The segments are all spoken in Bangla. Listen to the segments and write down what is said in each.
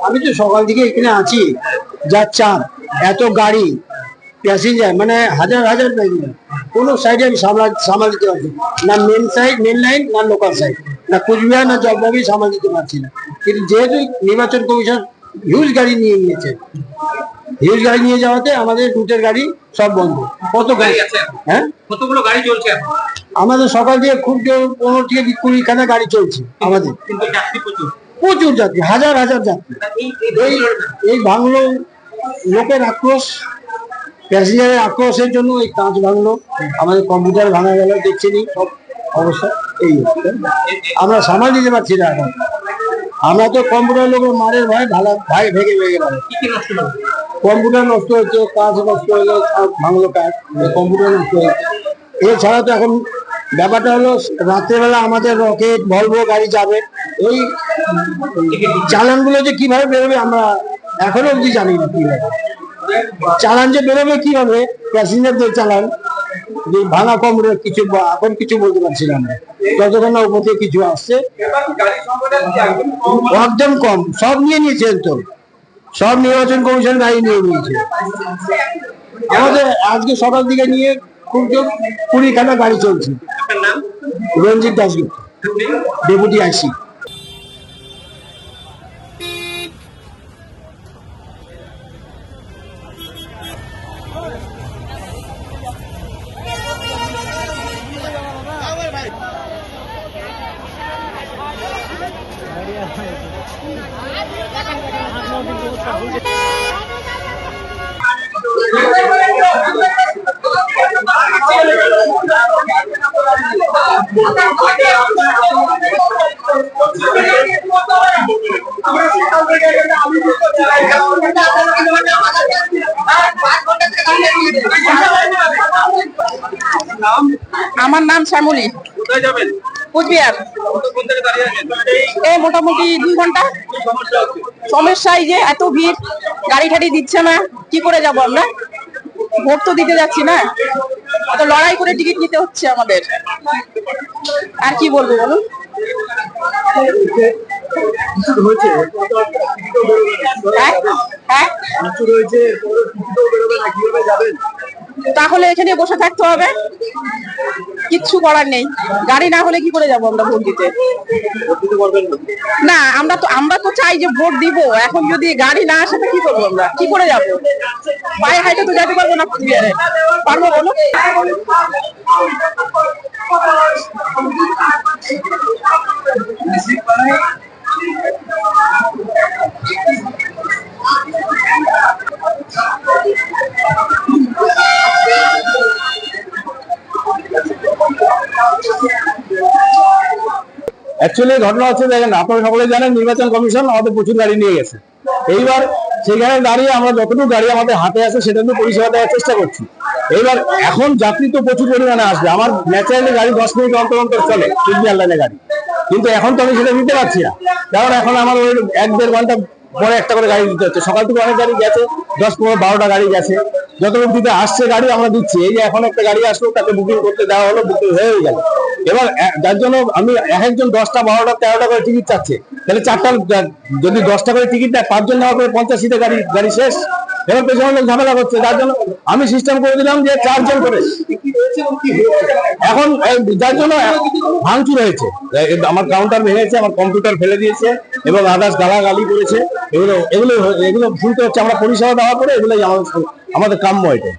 আমি তো সকাল থেকে এখানে আছি, যা চাপ, এত গাড়ি, প্যাসেঞ্জার, মানে হাজার হাজার প্যাসেঞ্জার, কোনো সাইডে আমি সামাল দিতে পারছি না। মেন লাইন না লোকাল সাইড, না কুচবিহার না জলপাইগুড়ি সামাল দিতে পারছি না। কিন্তু যেহেতু নির্বাচন কমিশন হিউজ গাড়ি নিয়ে নিয়েছে, হিউজ গাড়ি নিয়ে যাওয়াতে আমাদের রুটের গাড়ি সব বন্ধ। কত গাড়ি আছে? হ্যাঁ, কতগুলো গাড়ি চলছে আমাদের? সকাল থেকে খুব 15 থেকে 20 খানা গাড়ি চলছে আমাদের, প্রচুর যাত্রী, হাজার হাজার যাত্রী। এই ভাঙলো, লোকের আক্রোশ, প্যাসেঞ্জারের আক্রোশের জন্য এই কাঁচ ভাঙলো, আমাদের কম্পিউটার ভাঙা গেল, দেখছি নি সব অবস্থা। এই আমরা সামাল দিতে পারছি না এখন। আমরা তো কম্পিউটার লোকের মারের ভয় ভাই ভেঙে ভেঙে পারে। কম্পিউটার নষ্ট হচ্ছে, কাজ নষ্ট হলো, ভাঙলো কাজ, কম্পিউটার নষ্ট হচ্ছে। এছাড়া তো এখন ব্যাপারটা হলো রাত্রেবেলা আমাদের রকেট ভলভো গাড়ি যাবে, ওই চালান গুলো যে কিভাবে বেরোবে আমরা এখনো অব্দি জানি না। কিভাবে চালান যে বেরোবে, কিভাবে প্যাসেঞ্জারদের চালান, যে ভাঙা কম্পিউটার কিছু এখন কিছু বলতে পারছি না আমরা, যতক্ষণ না উপর থেকে কিছু আসছে। একদম কম, সব নিয়ে নিয়েছেন তো, সব নির্বাচন কমিশন গাড়ি নিয়ে নিয়েছে আমাদের। আজকে সকাল দিকে নিয়ে খুব 20 খানা গাড়ি চলছে। রঞ্জিত দাসগুপ্ত, ডেপুটি আইসি। আমার নাম শ্যামলী। কোথায় যাবেন? কুচবিহার। এই মোটামুটি 2 ঘন্টা। সমস্যা এই যে এত ভিড়, গাড়ি ঠাড়ি দিচ্ছে না, কি করে যাব আমরা? ভোট তো দিতে যাচ্ছি না, তো লড়াই করে টিকিট নিতে হচ্ছে আমাদের। আর কি বলবো বলুন? তাহলে এখানে বসে থাকতে হবে, কিচ্ছু করার নেই। গাড়ি না হলে কি করে যাবো আমরা ভোট দিতে? না, আমরা তো চাই যে ভোট দিব। এখন যদি গাড়ি না আসে কি করবো আমরা? কি করে যাবো? পায়ে হাইটে তো যেতে পারবো না। কুচবিহারে পারবো বলো? অ্যাকচুয়ালি ঘটনা হচ্ছে, দেখেন আপনারা সকলে জানেন নির্বাচন কমিশন আমাদের প্রচুর গাড়ি নিয়ে গেছে। এইবার সেখানে দাঁড়িয়ে আমরা যতটুকু গাড়ি আমাদের হাতে আছে সেটা নিয়ে পরিষেবা দেওয়ার চেষ্টা করছি। এইবার এখন যাত্রী তো প্রচুর পরিমাণে আসবে, আমার ন্যাচারালি গাড়ি 10 মিনিট অন্তর অন্তর চলে কুচবিহার লাইনে গাড়ি, কিন্তু এখন তো আমি সেটা নিতে পারছি না, কারণ এখন আমার ওই 1-1.5 ঘন্টা পরে একটা করে গাড়ি দিতে হচ্ছে। সকাল থেকে অনেক গাড়ি গেছে, 10-15-12টা গাড়ি গেছে, যতটুকু দিতে আসছে গাড়ি আমরা দিচ্ছি। এই যে এখন একটা গাড়ি আসলো, তাকে বুকিং করতে দেওয়া হলো, বুকিং হয়ে গেল। এবার যার জন্য আমি একজন 10টা 12টা 13টা করে টিকিট চাচ্ছে, তাহলে 4টা যদি 10টা করে টিকিট দেয়, 5 জন নেওয়া করে 50 সিটে গাড়ি শেষ। এবার পেছনে অনেক ঝামেলা করছে, যার জন্য আমি সিস্টেম করে দিলাম যে 4 জন করে। এখন যার জন্য ভাঙচুর হয়েছে, আমার কাউন্টার ভেঙেছে, আমার কম্পিউটার ফেলে দিয়েছে এবং আদার্স গালাগালি করেছে। এগুলো শুনতে হচ্ছে। আমরা পরিষেবা দেওয়ার পরে এগুলোই আমাদের কাম্য। এটা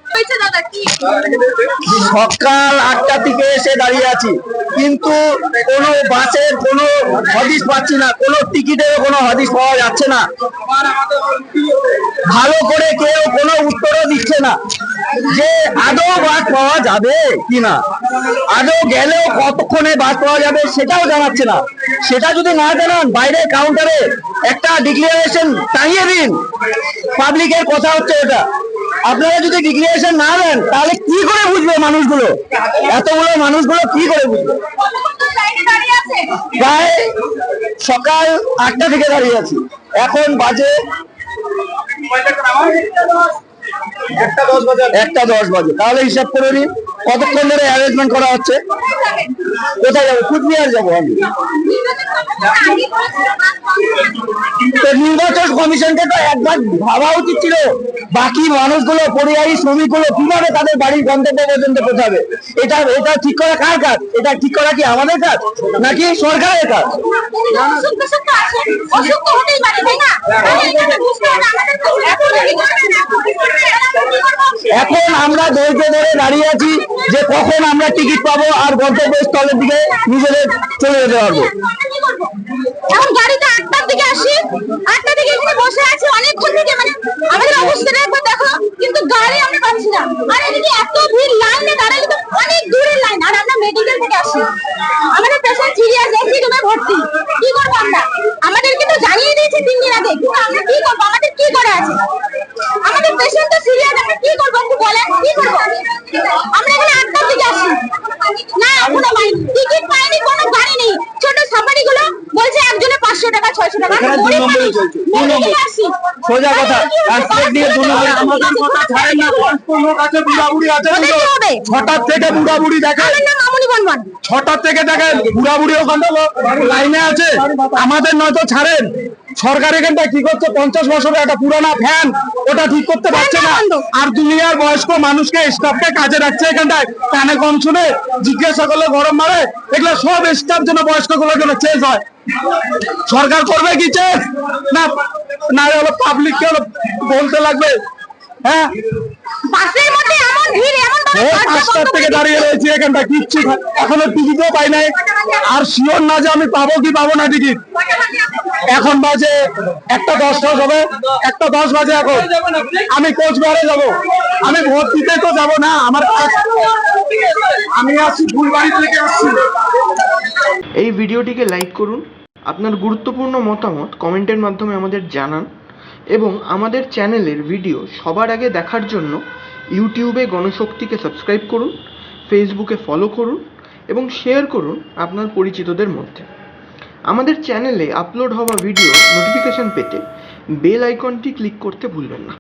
সকাল 8টা থেকে এসে দাঁড়িয়ে আছি, কিন্তু কোনো বাসের কোনো হদিশ পাচ্ছি না, কোনো টিকিটের কোনো হদিশ পাওয়া যাচ্ছে না। ভালো করে কেউ কোনো উত্তরও দিচ্ছে না যে আদৌ বাস পাওয়া যাবে কিনা, আদৌ গেলেও কতক্ষণে বাস পাওয়া যাবে সেটাও জানাচ্ছে না। সেটা যদি না জানান, বাইরের কাউন্টারে একটা ডিক্লারেশন টাঙিয়ে দিন। পাবলিকের কথা হচ্ছে ওটা। আপনারা যদি ডিক্লারেশন না দেন, তাহলে কি করে বুঝবে মানুষগুলো? এতগুলো মানুষগুলো কি করে বুঝবে? প্রায় সকাল 8টা থেকে দাঁড়িয়ে আছি, এখন বাজে 1:10 বাজে। তাহলে হিসাব করে নিন কতক্ষণ ধরে অ্যারেঞ্জমেন্ট করা হচ্ছে। কোথায় যাবো? কুচবিহার যাবো আমি। তো নির্বাচন কমিশনকে তো একবার ভাবা উচিত ছিল, বাকি মানুষগুলো, পরিযায়ী শ্রমিকগুলো কিভাবে তাদের বাড়ির গন্তব্য পর্যন্ত পৌঁছাবে। এটা এটা ঠিক করা কার কাজ? এটা ঠিক করা কি আমাদের কাজ নাকি সরকারের কাজ? এখন আমরা ধৈর্য ধরে দাঁড়িয়ে আছি যে কখন আমরা টিকিট পাবো আর গন্তব্যস্থলের দিকে নিজেদের চলে যেতে পারবো। এখন গাড়িতে 8টার দিকে আসি, 8টা থেকে এখানে বসে আছি অনেকক্ষণ থেকে, মানে আমাদের অবস্থাটা একবার দেখো, কিন্তু গাড়ি আমরা পাচ্ছি না। আর এদিকে এত ভিড়, লাইনে দাঁড়ালে তো অনেক দূরের লাইন, আর আমরা মেডিকেল থেকে আসি, আমাদের পেশেন্ট সিরিয়াস এসি রুমে ভর্তি। কি করবো আমরা? আমাদেরকে তো জানিয়ে দিয়েছে 3 দিন আগে, কিন্তু আমরা কি করবো? আমাদের কি করা আছে? আমাদের পেশেন্ট তো সিরিয়াস, আমরা কি করবো একটু বলেন, কি করবো? আমরা এখানে 8টার দিকে আসি, না এখনো পাইনি, টিকিট পাইনি, কোনো গাড়ি নেই। ছোট সাফারি গুলো বলছে একজনে 500 টাকা 600 টাকা। এখানে 2 নম্বরে চলছে, 2 নম্বর। সোজা কথা, অ্যাসপেক্ট দিয়ে 2 নম্বরে আমাদের কথা ছাড়েন না। 5 লোক আছে, বুড়াবুড়ি আছে, 6টার থেকে বুড়াবুড়ি দেখে, আমার নাম মামুনি বর্মন। 6টার থেকে দেখে বুড়াবুড়ি ওখানে লাইনে আছে, আমাদের নয়তো ছাড়েন। সরকার এখানটা কি করছে? 50 বছরের একটা পুরানা ফ্যান, ওটা ঠিক করতে পারছে না। আর দুনিয়ার বয়স্ক মানুষকে, স্টাফকে কাজে রাখছে এখানটায়, কানে কম শুনে জিজ্ঞাসা করলে গরম মারে। এগুলো সব স্টাফ যেন, বয়স্ক গুলোর জন্য চেঞ্জ হয়। সরকার করবে কি চেঞ্জ? না না হলো পাবলিককে হলো বলতে লাগবে। হ্যাঁ, বাসের মধ্যে এমন ভিড়, এমন ভাবে ও 5টার থেকে দাঁড়িয়ে রয়েছি এখানটা, কিচ্ছু এখনো টিকিটও পাই নাই। আর শিওর না যে আমি পাবো কি পাবো না টিকিট। এখন বাজে 1:10 হবে, 1:10 বাজে এখন। আমি কোচবিহারে যাব, আমি ভোট দিতে তো যাবো না, আমার আমি আসছি ফুলবাড়ি থেকে আসছি। এই ভিডিওটিকে লাইক করুন, আপনার গুরুত্বপূর্ণ মতামত কমেন্টের মাধ্যমে আমাদের জানান এবং আমাদের চ্যানেলের ভিডিও সবার আগে দেখার জন্য ইউটিউবে গণশক্তিকে সাবস্ক্রাইব করুন, ফেসবুকে ফলো করুন এবং শেয়ার করুন আপনার পরিচিতদের মধ্যে। আমাদের চ্যানেলে আপলোড হওয়া ভিডিও নোটিফিকেশন পেতে বেল আইকনটি ক্লিক করতে ভুলবেন না।